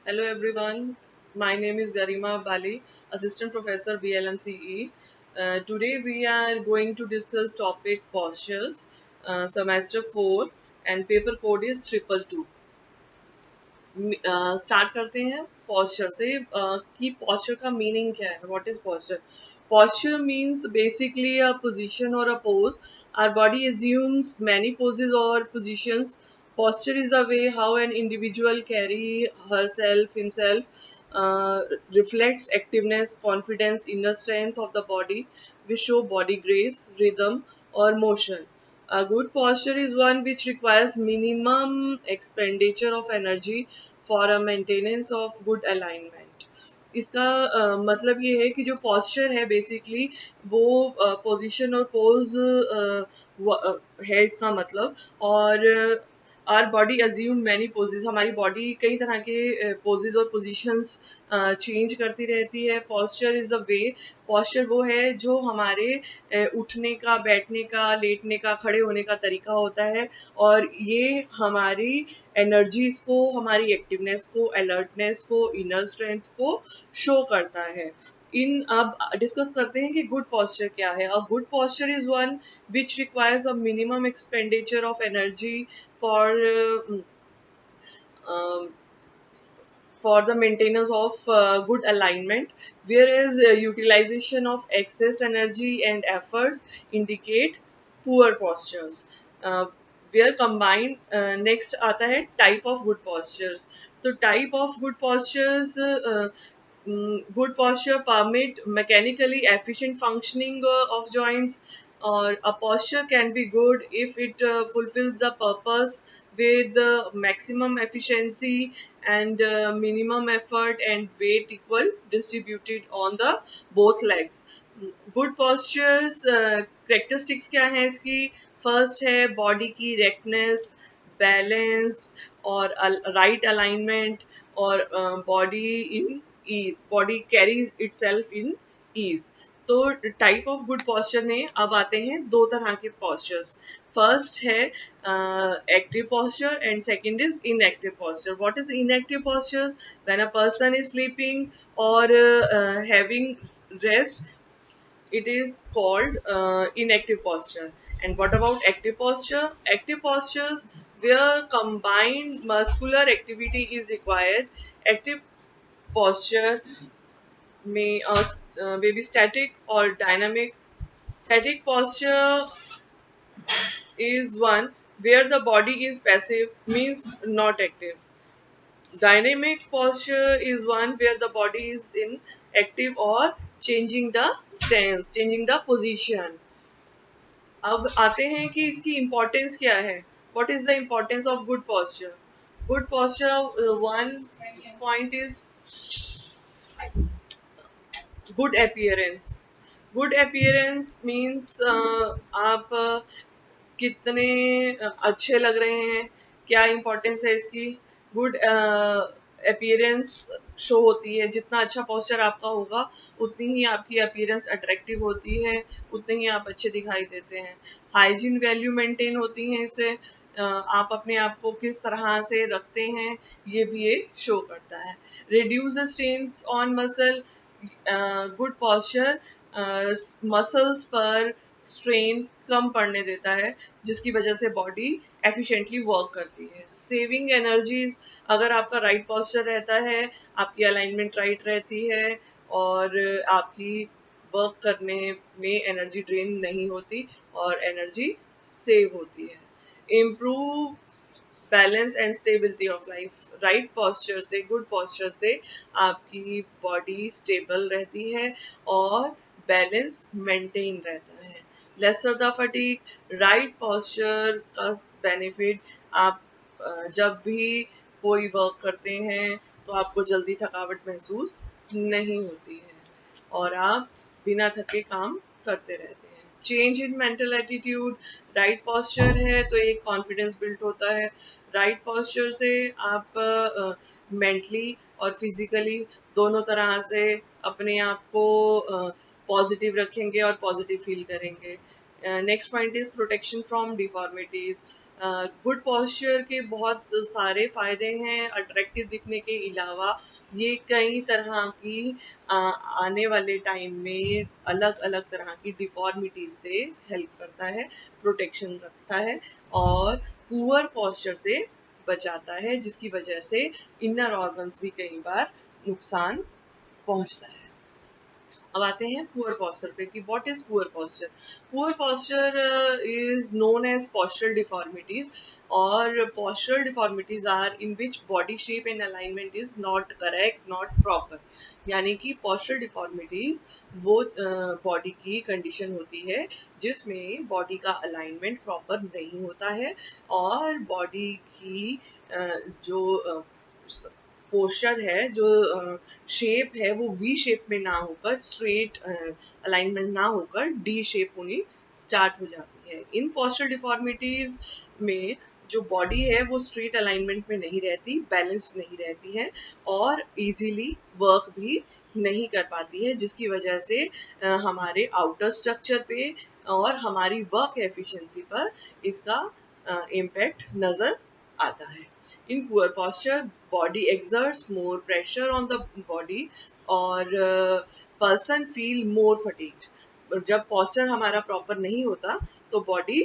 Hello everyone, my name is Garima Bali, Assistant Professor BLMCE. Today we are going to discuss topic postures, semester 4 and paper code is 222. Start करते हैं posture से कि posture का meaning क्या है. What is posture? Posture means basically a position or a pose. Our body assumes many poses or positions. Posture is the way how an individual carry herself, himself, uh, reflects activeness, confidence, inner strength of the body. We show body grace, rhythm, or motion. A good posture is one which requires minimum expenditure of energy for a maintenance of good alignment. इसका मतलब ये है कि जो posture है basically वो position और pose है इसका मतलब. और are body assume many poses, हमारी बॉडी कई तरह के पोजेज और पोजीशंस चेंज करती रहती है. Posture is a way, posture वो है जो हमारे उठने का, बैठने का, लेटने का, खड़े होने का तरीका होता है और ये हमारी एनर्जीज को, हमारी एक्टिवनेस को, अलर्टनेस को, इनर स्ट्रेंथ को शो करता है. अब डिस्कस करते हैं कि गुड पॉस्चर क्या है. A good posture is one which requires a minimum expenditure of energy for for the maintenance of good alignment, whereas utilization of excess energy and efforts indicate poor postures. uh, where combined next आता है type of good postures. तो type of good postures, good posture permit mechanically efficient functioning of joints, or a posture can be good if it fulfills the purpose with maximum efficiency and minimum effort and weight equal distributed on the both legs. Good postures characteristics क्या है इसकी. First है body की erectness, balance और right alignment और body in ease, body carriage itself in ease. तो type of good posture में अब आते हैं दो तरह के पॉस्चर्स. फर्स्ट है active posture and second is inactive posture. What is inactive postures? When a person is sleeping और having rest, it is called inactive posture. And what about active posture? Active postures where combined muscular activity is required. Active posture may be static or dynamic. Static posture is one where the body is passive, means not active. Dynamic posture is one where the body is in active or changing the stance, changing the position. अब आते हैं कि इसकी importance क्या है. What is the importance of good posture? Good posture one point is good appearance. Good appearance means आप कितने अच्छे लग रहे हैं, क्या इम्पोर्टेंस है इसकी. गुड अपीयरेंस शो होती है, जितना अच्छा पोस्चर आपका होगा उतनी ही आपकी अपीयरेंस अट्रैक्टिव होती है, उतने ही आप अच्छे दिखाई देते हैं. हाइजीन वैल्यू मेंटेन होती हैं इससे. आप अपने आप को किस तरह से रखते हैं ये भी ये शो करता है. Reduce the strains on muscle. Good posture muscles पर स्ट्रेन कम पड़ने देता है, जिसकी वजह से बॉडी एफिशिएंटली वर्क करती है. सेविंग एनर्जीज, अगर आपका राइट पोस्चर रहता है, आपकी अलाइनमेंट राइट रहती है और आपकी वर्क करने में एनर्जी ड्रेन नहीं होती और एनर्जी सेव होती है. Improve balance and stability of life. Right posture से, गुड पोस्चर से आपकी बॉडी स्टेबल रहती है और बैलेंस मेंटेन रहता है. Lesser the fatigue. Right posture का बेनिफिट, आप जब भी कोई वर्क करते हैं तो आपको जल्दी थकावट महसूस नहीं होती है और आप बिना थके काम करते रहते हैं. Change in mental attitude. Right posture है तो एक कॉन्फिडेंस बिल्ड होता है. राइट पोस्चर से आप मेंटली और फिजिकली दोनों तरह से अपने आप को पॉजिटिव रखेंगे और पॉजिटिव फील करेंगे. Next point is protection from deformities. Good posture के बहुत सारे फायदे हैं। अट्रैक्टिव दिखने के अलावा ये कई तरह की आने वाले टाइम में अलग अलग तरह की डिफॉर्मिटीज से हेल्प करता है, प्रोटेक्शन रखता है और पुअर पॉस्चर से बचाता है, जिसकी वजह से इनर ऑर्गन्स भी कई बार नुकसान पहुंचता है। अब आते हैं पुअर पॉस्चर पे कि what is poor posture. Poor posture is known as postural deformities, और postural deformities are in which body shape and alignment is not correct, not proper. यानी कि postural डिफॉर्मिटीज वो बॉडी की कंडीशन होती है जिसमें बॉडी का अलाइनमेंट प्रॉपर नहीं होता है और बॉडी की जो पोस्चर है, जो शेप है, वो वी शेप में ना होकर, स्ट्रेट अलाइनमेंट ना होकर डी शेप होनी स्टार्ट हो जाती है। इन पोस्चरल डिफॉर्मिटीज में जो बॉडी है वो स्ट्रेट अलाइनमेंट में नहीं रहती, बैलेंस्ड नहीं रहती है और इजीली वर्क भी नहीं कर पाती है, जिसकी वजह से हमारे आउटर स्ट्रक्चर पे और हमारी वर्क एफिशिएंसी पर इसका इम्पैक्ट नजर आता है। In poor posture, body exerts more pressure on the body और person feel more fatigued। जब posture हमारा proper नहीं होता तो body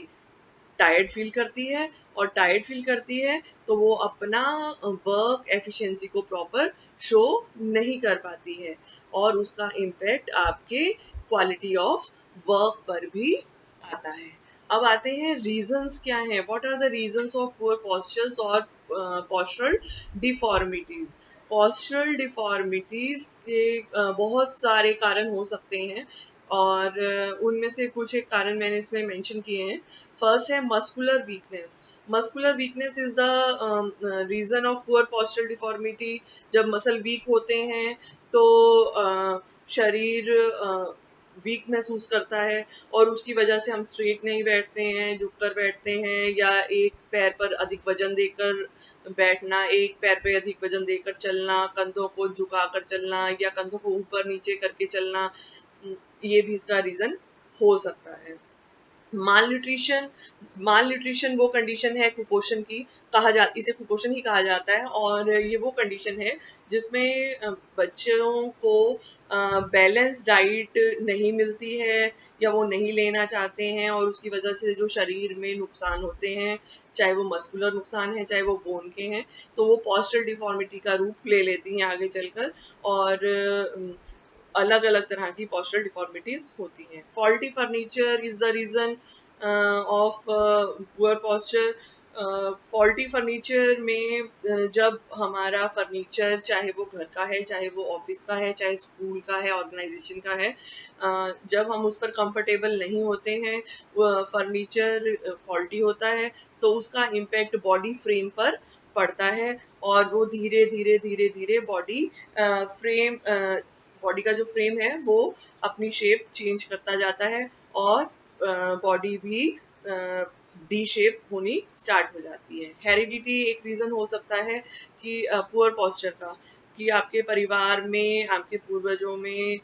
टायर्ड फील करती है और टायर्ड फील करती है तो वो अपना वर्क एफिशिएंसी को प्रॉपर शो नहीं कर पाती है और उसका इम्पैक्ट आपके क्वालिटी ऑफ वर्क पर भी आता है। अब आते हैं रीजंस क्या हैं, what are the reasons of poor postures और postural डिफॉर्मिटीज। postural डिफॉर्मिटीज के बहुत सारे कारण हो सकते हैं और उनमें से कुछ एक कारण मैंने इसमें मेंशन किए हैं। फर्स्ट है muscular weakness. Muscular weakness is the reason of poor postural deformity. जब मसल वीक होते हैं तो शरीर वीक महसूस करता है और उसकी वजह से हम स्ट्रेट नहीं बैठते हैं, झुककर बैठते हैं या एक पैर पर अधिक वजन देकर बैठना, एक पैर पे अधिक वजन देकर चलना, कंधों को झुकाकर चलना या कंधों को ऊपर नीचे करके चलना, ये भी इसका रीजन हो सकता है। माल न्यूट्रिशन। माल न्यूट्रिशन वो कंडीशन है कुपोषण की, इसे कुपोषण ही कहा जाता है और ये वो कंडीशन है जिसमें बच्चों को बैलेंस डाइट नहीं मिलती है या वो नहीं लेना चाहते हैं और उसकी वजह से जो शरीर में नुकसान होते हैं, चाहे वो मस्कुलर नुकसान है चाहे वो बोन के हैं, तो वो postural डिफॉर्मिटी का रूप ले लेती हैं आगे चलकर और अलग अलग तरह की postural डिफॉर्मिटीज होती हैं। Faulty furniture is the reason of poor posture। Faulty furniture में जब हमारा फर्नीचर, चाहे वो घर का है, चाहे वो ऑफिस का है, चाहे स्कूल का है, ऑर्गेनाइजेशन का है, जब हम उस पर कंफर्टेबल नहीं होते हैं, फर्नीचर फॉल्टी होता है तो उसका इम्पैक्ट बॉडी फ्रेम पर पड़ता है और वो धीरे धीरे धीरे धीरे बॉडी का जो फ्रेम है वो अपनी शेप चेंज करता जाता है और बॉडी भी डी शेप होनी स्टार्ट हो जाती है। हेरिडिटी एक रीजन हो सकता है कि पुअर पोस्चर का, कि आपके परिवार में, आपके पूर्वजों में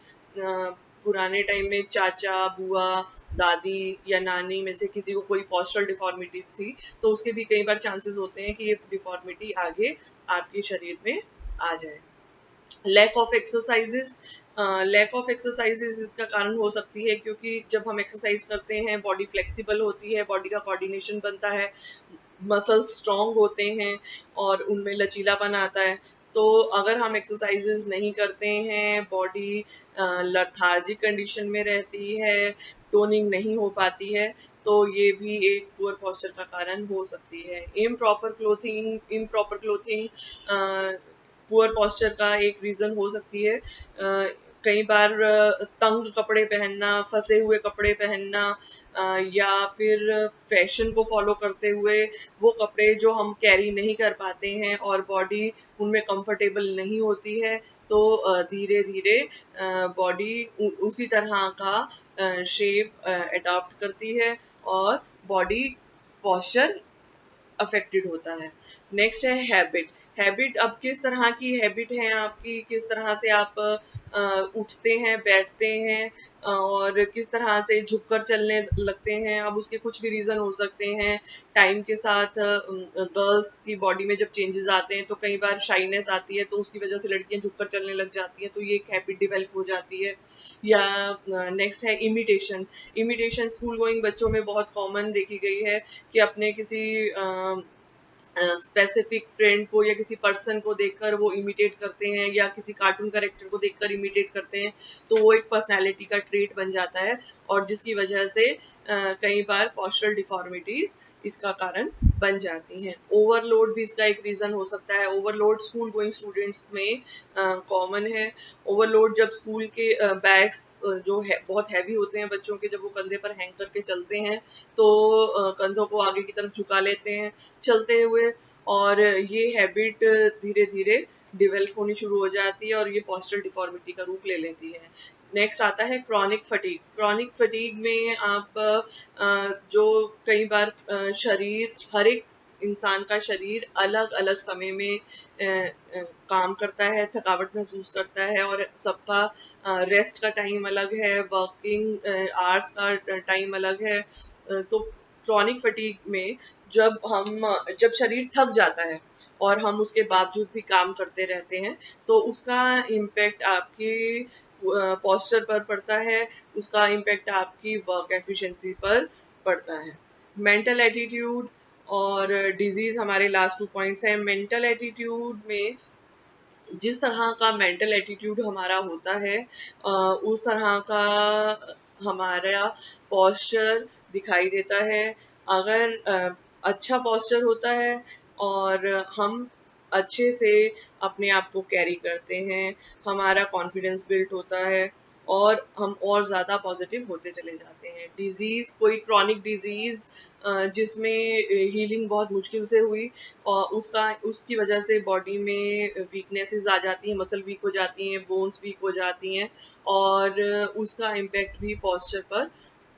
पुराने टाइम में चाचा, बुआ, दादी या नानी में से किसी को कोई postural डिफॉर्मिटी थी तो उसके भी कई बार चांसेस होते हैं कि ये डिफॉर्मिटी आगे आपके शरीर में आ जाए। Lack of exercises. Lack of exercises इसका कारण हो सकती है क्योंकि जब हम एक्सरसाइज करते हैं बॉडी फ्लेक्सिबल होती है, बॉडी का कोऑर्डिनेशन बनता है, मसल्स स्ट्रॉन्ग होते हैं और उनमें लचीलापन आता है। तो अगर हम एक्सरसाइजेस नहीं करते हैं, बॉडी लर्थार्जिक कंडीशन में रहती है, टोनिंग नहीं हो पाती है, तो ये भी एक पुअर पोस्चर का कारण हो सकती है। इम्प्रॉपर क्लोथिंग पुअर पोस्चर का एक रीजन हो सकती है। कई बार तंग कपड़े पहनना, फंसे हुए कपड़े पहनना या फिर फैशन को फॉलो करते हुए वो कपड़े जो हम कैरी नहीं कर पाते हैं और बॉडी उनमें कंफर्टेबल नहीं होती है, तो धीरे धीरे बॉडी उसी तरह का शेप अडॉप्ट करती है और बॉडी पोस्चर अफेक्टेड होता है। नेक्स्ट है हैबिट। हैबिट, अब किस तरह की हैबिट है आपकी, किस तरह से आप उठते हैं, बैठते हैं और किस तरह से झुककर चलने लगते हैं। अब उसके कुछ भी रीजन हो सकते हैं। टाइम के साथ गर्ल्स की बॉडी में जब चेंजेस आते हैं तो कई बार शाइनेस आती है, तो उसकी वजह से लड़कियां झुककर चलने लग जाती हैं, तो ये एक हैबिट डेवलप हो जाती है। या नेक्स्ट है इमिटेशन। इमिटेशन स्कूल गोइंग बच्चों में बहुत कॉमन देखी गई है कि अपने किसी स्पेसिफिक फ्रेंड को या किसी पर्सन को देखकर वो इमिटेट करते हैं, या किसी कार्टून कैरेक्टर को देखकर इमिटेट करते हैं, तो वो एक पर्सनैलिटी का ट्रेट बन जाता है, और जिसकी वजह से कई बार पोस्चरल डिफॉर्मिटीज इसका कारण बन जाती हैं। ओवरलोड भी इसका एक रीजन हो सकता है। ओवरलोड स्कूल गोइंग स्टूडेंट्स में कॉमन है। ओवरलोड जब स्कूल के बैग्स जो है बहुत हैवी होते हैं बच्चों के, जब वो कंधे पर हैंग करके चलते हैं तो कंधों को आगे की तरफ झुका लेते हैं चलते हुए, और ये हैबिट धीरे धीरे डिवेल्प होनी शुरू हो जाती है और ये पोस्चरल डिफॉर्मिटी का रूप ले लेती है। नेक्स्ट आता है क्रॉनिक फटीग। क्रॉनिक फटीग में आप जो कई बार शरीर, हर एक इंसान का शरीर अलग अलग समय में काम करता है, थकावट महसूस करता है, और सबका रेस्ट का टाइम अलग है, वर्किंग आवर्स का टाइम अलग है। तो क्रॉनिक फटीग में जब शरीर थक जाता है और हम उसके बावजूद भी काम करते रहते हैं, तो उसका इम्पैक्ट आपकी पोस्चर पर पड़ता है, उसका इम्पैक्ट आपकी वर्क एफिशिएंसी पर पड़ता है। मेंटल एटीट्यूड और डिजीज हमारे लास्ट 2 पॉइंट्स हैं। मेंटल एटीट्यूड में जिस तरह का मेंटल एटीट्यूड हमारा होता है उस तरह का हमारा पोस्चर दिखाई देता है। अगर अच्छा पोस्चर होता है और हम अच्छे से अपने आप को कैरी करते हैं, हमारा कॉन्फिडेंस बिल्ड होता है और हम और ज़्यादा पॉजिटिव होते चले जाते हैं। डिजीज़, कोई क्रॉनिक डिजीज़ जिसमें हीलिंग बहुत मुश्किल से हुई और उसकी वजह से बॉडी में वीकनेसेस आ जाती हैं, मसल वीक हो जाती हैं, बोन्स वीक हो जाती हैं, और उसका इम्पैक्ट भी पोस्चर पर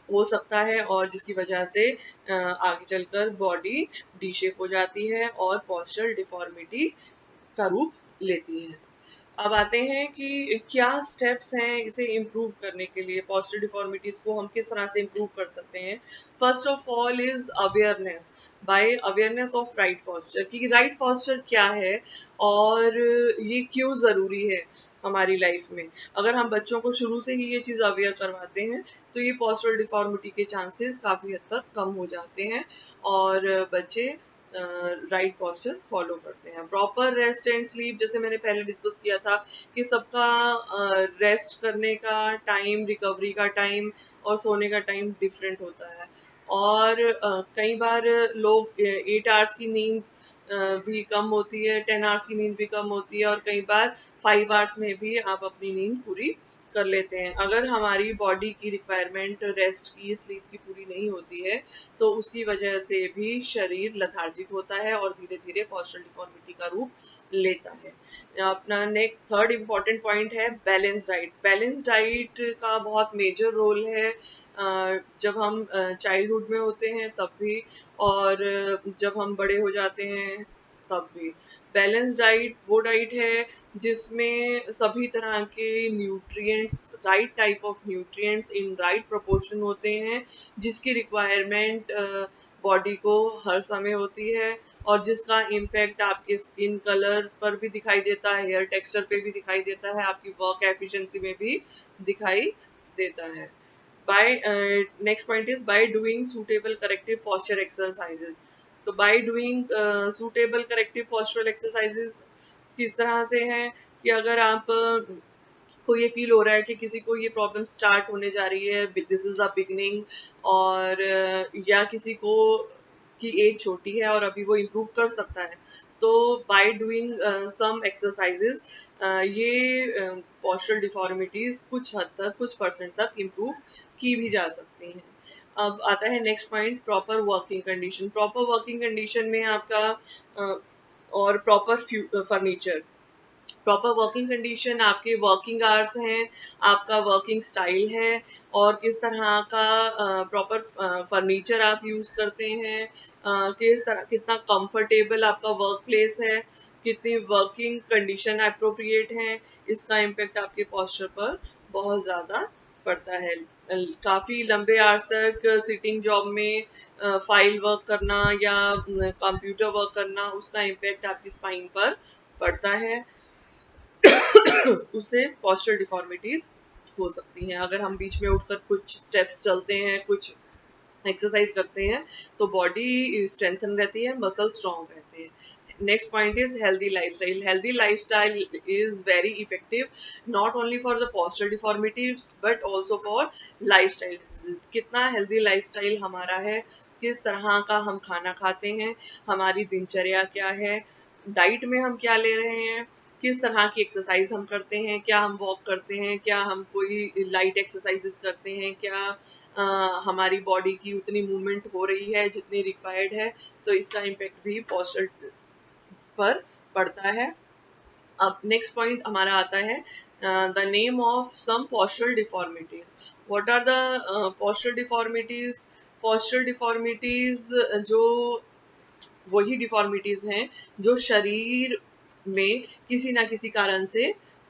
हो सकता है, और जिसकी वजह से आगे चलकर बॉडी डी शेप हो जाती है और पोस्चरल डिफॉर्मिटी का रूप लेती है। अब आते हैं कि क्या स्टेप्स हैं इसे इम्प्रूव करने के लिए, पोस्चर डिफॉर्मिटीज को हम किस तरह से इम्प्रूव कर सकते हैं। First of all is awareness. By awareness of right posture, कि राइट पोस्चर क्या है और ये क्यों ज़रूरी है हमारी लाइफ में। अगर हम बच्चों को शुरू से ही ये चीज़ अवेयर करवाते हैं तो ये पोस्चरल डिफॉर्मिटी के चांसेस काफ़ी हद तक कम हो जाते हैं और बच्चे राइट पोस्चर फॉलो करते हैं। प्रॉपर रेस्ट एंड स्लीप, जैसे मैंने पहले डिस्कस किया था कि सबका रेस्ट करने का टाइम, रिकवरी का टाइम और सोने का टाइम डिफरेंट होता है, और कई बार लोग 8 आवर्स की नींद भी कम होती है, 10 आवर्स की नींद भी कम होती है, और कई बार 5 आवर्स में भी आप अपनी नींद पूरी कर लेते हैं। अगर हमारी बॉडी की रिक्वायरमेंट रेस्ट की, स्लीप की पूरी नहीं होती है तो उसकी वजह से भी शरीर लथार्जिक होता है और धीरे धीरे पोस्चरल डिफॉर्मिटी का रूप लेता है। अपना नेक्स्ट थर्ड इम्पॉर्टेंट पॉइंट है बैलेंस डाइट। बैलेंस डाइट का बहुत मेजर रोल है जब हम चाइल्डहुड में होते हैं तब भी, और जब हम बड़े हो जाते हैं तब भी। बैलेंस डाइट वो डाइट है जिसमें सभी तरह के nutrients, right type of nutrients in right proportion होते हैं, जिसकी रिक्वायरमेंट बॉडी को हर समय होती है, और जिसका इम्पैक्ट आपके स्किन कलर पर भी दिखाई देता है, हेयर टेक्सचर पे भी दिखाई देता है, आपकी वर्क एफिशिएंसी में भी दिखाई देता है। by next point is by doing suitable corrective posture exercises। तो by doing suitable corrective postural exercises किस तरह से है कि अगर आप को ये फील हो रहा है कि किसी को ये प्रॉब्लम स्टार्ट होने जा रही है, दिस इज अ बिगनिंग, और या किसी को की एज छोटी है और अभी वो इम्प्रूव कर सकता है, तो बाय डूइंग सम एक्सरसाइजेज ये पोस्चरल डिफॉर्मिटीज कुछ हद तक, कुछ परसेंट तक इम्प्रूव की भी जा सकती हैं। अब आता है next point, proper working condition. Proper working condition में आपका और proper furniture. Proper working condition आपके वर्किंग आवर्स हैं, आपका वर्किंग स्टाइल है, और किस तरह का प्रॉपर फर्नीचर आप यूज करते हैं, किस तरह, कितना कंफर्टेबल आपका वर्क प्लेस है, कितनी वर्किंग कंडीशन अप्रोप्रिएट है, इसका इम्पेक्ट आपके पोस्चर पर बहुत ज़्यादा पड़ता है। काफ़ी लंबे आवर्स तक सिटिंग जॉब में फाइल वर्क करना या कंप्यूटर वर्क करना, उसका इम्पेक्ट आपकी स्पाइन पर पड़ता है। उससे पोस्चर डिफॉर्मिटीज हो सकती हैं। अगर हम बीच में उठकर कुछ स्टेप्स चलते हैं, कुछ एक्सरसाइज करते हैं, तो बॉडी स्ट्रेंथन रहती है, मसल स्ट्रॉन्ग रहते हैं। Next point is healthy lifestyle. Healthy lifestyle is very effective not only for the posture deformities but also for lifestyle disease. कितना हेल्दी लाइफस्टाइल हमारा है, किस तरह का हम खाना खाते हैं, हमारी दिनचर्या क्या है, डाइट में हम क्या ले रहे हैं, किस तरह की एक्सरसाइज हम करते हैं, क्या हम वॉक करते हैं, क्या हम कोई लाइट एक्सरसाइजेस करते हैं, क्या हमारी बॉडी की उतनी मूवमेंट हो रही है जितनी रिक्वायर्ड है, तो इसका इम्पेक्ट भी पोस्चर पर पड़ता है। अब नेक्स्ट पॉइंट हमारा आता है the name of some postural deformities. What are the postural deformities? Postural deformities जो वही डिफॉर्मिटीज हैं जो शरीर में किसी ना किसी कारण से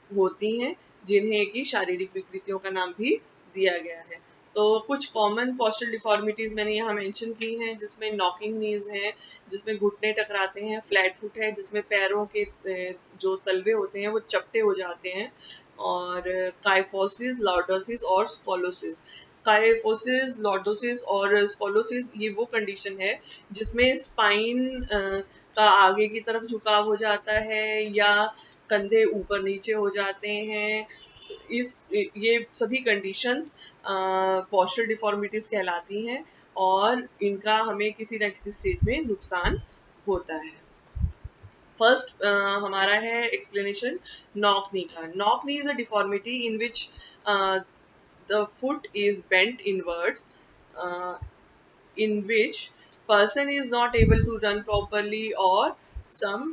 होती हैं, जिन्हें कि शारीरिक विकृतियों का नाम भी दिया गया है। तो कुछ कॉमन पोस्चरल डिफॉर्मिटीज मैंने यहाँ मेंशन की हैं, जिसमें नॉकिंग नीज है, जिसमें घुटने टकराते हैं, फ्लैट फुट है, जिसमें पैरों के जो तलवे होते हैं वो चपटे हो जाते हैं, और काइफोसिस, लॉर्डोसिस और स्कोलोसिस। काइफोसिस, लॉर्डोसिस और स्कोलोसिस ये वो कंडीशन है जिसमें स्पाइन का आगे की तरफ झुकाव हो जाता है या कंधे ऊपर नीचे हो जाते हैं। ये सभी कंडीशंस पोस्चरल डिफॉर्मिटीज कहलाती हैं, और इनका हमें किसी न किसी स्टेज में नुकसान होता है। फर्स्ट हमारा है एक्सप्लेनेशन नॉक नी का। Knock knee is a deformity in which the foot is bent inwards, in which person is not able to run properly or some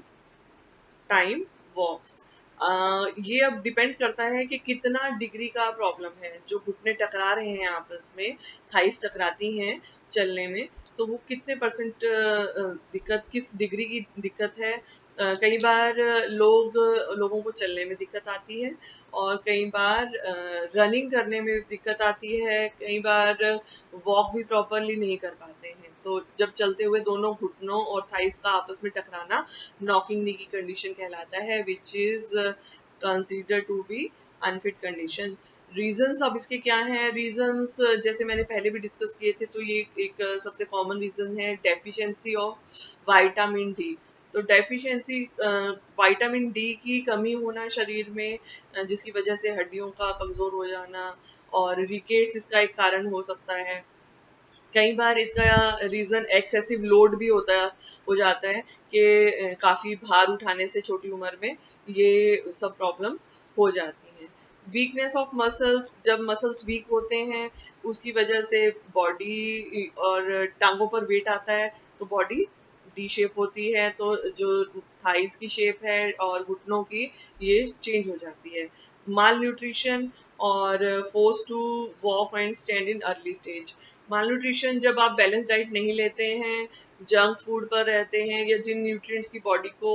time walks. ये अब डिपेंड करता है कि कितना डिग्री का प्रॉब्लम है। जो घुटने टकरा रहे हैं आपस में, थाइस टकराती हैं चलने में, तो वो कितने परसेंट दिक्कत, किस डिग्री की दिक्कत है। कई बार लोगों को चलने में दिक्कत आती है, और कई बार रनिंग करने में दिक्कत आती है, कई बार वॉक भी प्रॉपरली नहीं कर पाते हैं। तो जब चलते हुए दोनों घुटनों और थाइस का आपस में टकराना नॉकिंग नी की कंडीशन कहलाता है, which is consider to be unfit condition. Reasons अब इसके क्या हैं? रीजंस जैसे मैंने पहले भी डिस्कस किए थे, तो ये एक सबसे कॉमन रीजन है डेफिशिएंसी ऑफ विटामिन डी। तो डेफिशिएंसी विटामिन डी की कमी होना शरीर में, जिसकी वजह से हड्डियों का कमजोर हो जाना, और रिकेट्स इसका एक कारण हो सकता है। कई बार इसका रीजन एक्सेसिव लोड भी हो जाता है कि काफी भार उठाने से छोटी उम्र में ये सब प्रॉब्लम्स हो जाती हैं। वीकनेस ऑफ मसल्स, जब मसल्स वीक होते हैं उसकी वजह से बॉडी और टांगों पर वेट आता है, तो बॉडी डी शेप होती है, तो जो थाइस की शेप है और घुटनों की, ये चेंज हो जाती है। माल न्यूट्रिशन और force to walk and stand in early stage. Malnutrition, जब आप बैलेंस डाइट नहीं लेते हैं, जंक फूड पर रहते हैं, या जिन न्यूट्रिएंट्स की बॉडी को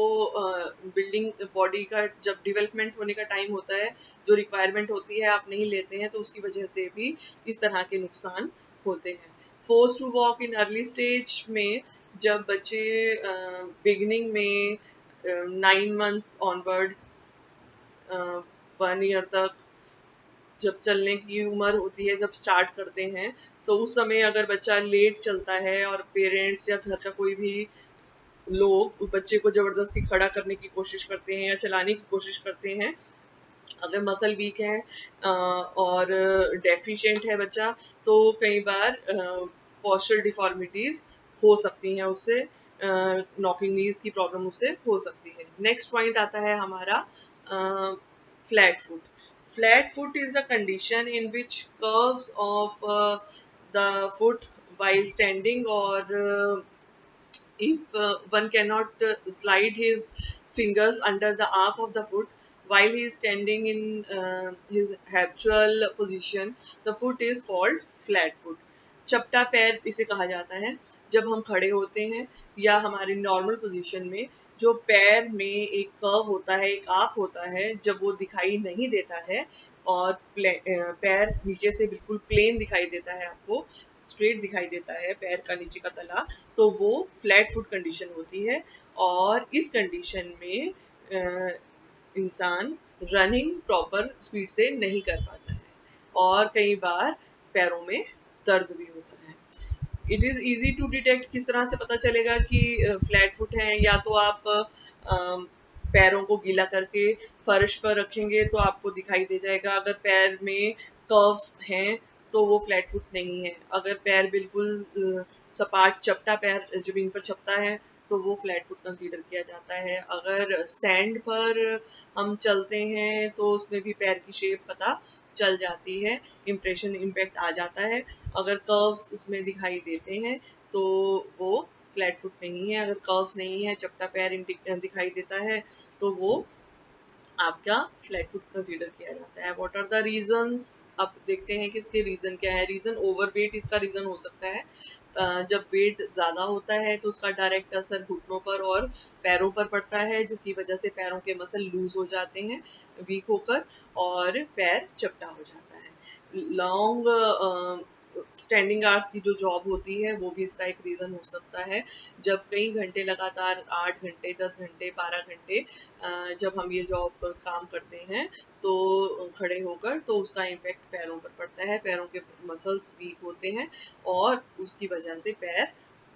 बिल्डिंग बॉडी का जब डेवलपमेंट होने का टाइम होता है, जो रिक्वायरमेंट होती है, आप नहीं लेते हैं, तो उसकी वजह से भी इस तरह के नुकसान होते हैं। Force to walk in early stage में, जब बच्चे बिगिनिंग में 9 months ऑनवर्ड 1 year तक जब चलने की उम्र होती है, जब स्टार्ट करते हैं, तो उस समय अगर बच्चा लेट चलता है और पेरेंट्स या घर का कोई भी लोग बच्चे को जबरदस्ती खड़ा करने की कोशिश करते हैं या चलाने की कोशिश करते हैं, अगर मसल वीक है और डेफिशिएंट है बच्चा, तो कई बार पोस्चरल डिफॉर्मिटीज हो सकती हैं, उससे नॉकिंग नीज की प्रॉब्लम उससे हो सकती है। नेक्स्ट पॉइंट आता है हमारा flat foot. Flat foot is the condition in which curves of the foot while standing, or if one cannot slide his fingers under the arc of the foot while he is standing in his habitual position, the foot is called flat foot. चपटा पैर इसे कहा जाता है। जब हम खड़े होते हैं या हमारी नॉर्मल पोजीशन में जो पैर में एक कर्व होता है, एक आर्क होता है, जब वो दिखाई नहीं देता है और पैर नीचे से बिल्कुल प्लेन दिखाई देता है, आपको स्ट्रेट दिखाई देता है पैर का नीचे का तला, तो वो फ्लैट फुट कंडीशन होती है। और इस कंडीशन में इंसान रनिंग प्रॉपर स्पीड से नहीं कर पाता है और कई बार पैरों में दर्द भी होता है। It is easy to detect, किस तरह से पता चलेगा कि फ्लैट फुट है? या तो आप पैरों को गीला करके फर्श पर रखेंगे तो आपको दिखाई दे जाएगा। अगर पैर में कर्व्स हैं तो वो फ्लैट फुट नहीं है। अगर पैर बिल्कुल सपाट चपटा पैर जमीन पर चपटा है तो वो फ्लैट फुट कंसीडर किया जाता है। अगर सैंड पर हम चलते हैं तो उसमें भी पैर की शेप पता चल जाती है, इम्प्रेशन इम्पैक्ट आ जाता है। अगर कर्व्स उसमें दिखाई देते हैं तो वो फ्लैट फुट नहीं है। अगर कर्व्स नहीं है, चपटा पैर दिखाई देता है, तो वो आपका फ्लैट फुट कंसीडर किया जाता है। What are the reasons? अब देखते हैं कि इसके रीजन क्या है। रीजन ओवरवेट इसका रीजन हो सकता है। जब वेट ज्यादा होता है तो उसका डायरेक्ट असर घुटनों पर और पैरों पर पड़ता है, जिसकी वजह से पैरों के मसल लूज हो जाते हैं वीक होकर और पैर चपटा हो जाता है। लॉन्ग स्टैंडिंग आवर्स की जो जॉब होती है वो भी इसका एक रीजन हो सकता है। जब कई घंटे लगातार 8 घंटे, 10 घंटे, 12 घंटे जब हम ये जॉब काम करते हैं तो खड़े होकर, तो उसका इम्पैक्ट पैरों पर पड़ता है। पैरों के मसल्स वीक होते हैं और उसकी वजह से पैर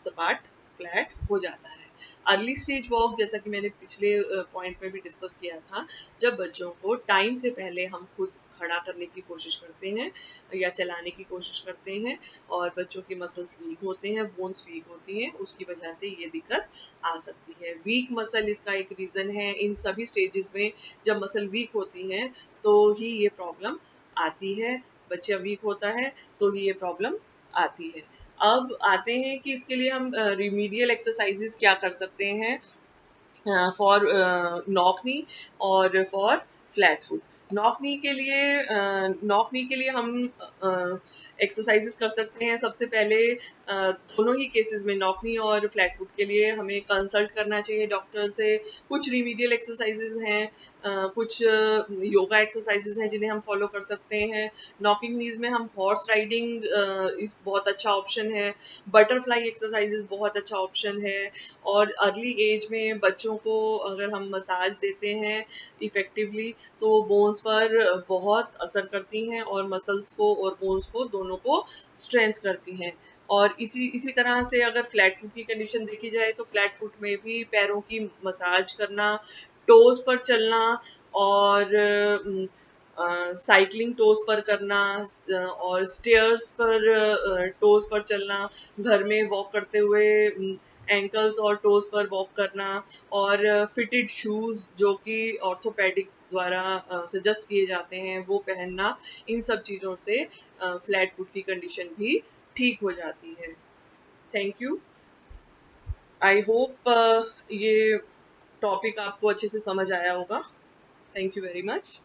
सपाट फ्लैट हो जाता है। अर्ली स्टेज वॉक, जैसा कि मैंने पिछले पॉइंट में भी डिस्कस किया था, जब बच्चों को टाइम से पहले हम खुद खड़ा करने की कोशिश करते हैं या चलाने की कोशिश करते हैं और बच्चों के मसल्स वीक होते हैं, बोन्स वीक होती हैं, उसकी वजह से ये दिक्कत आ सकती है। वीक मसल इसका एक रीजन है। इन सभी स्टेजेस में जब मसल वीक होती हैं तो ही ये प्रॉब्लम आती है। बच्चा वीक होता है तो ही ये प्रॉब्लम आती है। अब आते हैं कि इसके लिए हम रिमीडियल एक्सरसाइजेस क्या कर सकते हैं फॉर नॉक नी और for flat foot. Knock knee के लिए हम एक्सरसाइजेस कर सकते हैं। सबसे पहले दोनों ही केसेस में, नॉक नी और फ्लैट फुट के लिए, हमें कंसल्ट करना चाहिए डॉक्टर से। कुछ रिमीडियल एक्सरसाइजेस हैं, कुछ योगा एक्सरसाइजेस हैं जिन्हें हम फॉलो कर सकते हैं। नॉकिंग नीज में हम हॉर्स राइडिंग इस बहुत अच्छा ऑप्शन है। बटरफ्लाई एक्सरसाइजेस बहुत अच्छा ऑप्शन है। और अर्ली एज में बच्चों को अगर हम मसाज देते हैं इफेक्टिवली तो बोन्स पर बहुत असर करती हैं और मसल्स को और बोन्स को दोनों को स्ट्रेंथ करती हैं। और इसी तरह से अगर फ्लैट फुट की कंडीशन देखी जाए तो फ्लैट फुट में भी पैरों की मसाज करना, टोज पर चलना और साइकिलिंग टोज पर करना और स्टेयर्स पर टोज पर चलना, घर में वॉक करते हुए एंकल्स और टोज पर वॉक करना और फिटेड शूज जो कि ऑर्थोपेडिक द्वारा सजेस्ट किए जाते हैं वो पहनना, इन सब चीज़ों से फ्लैट फुट की कंडीशन भी ठीक हो जाती है। Thank you. आई होप ये टॉपिक आपको अच्छे से समझ आया होगा। Thank you very much.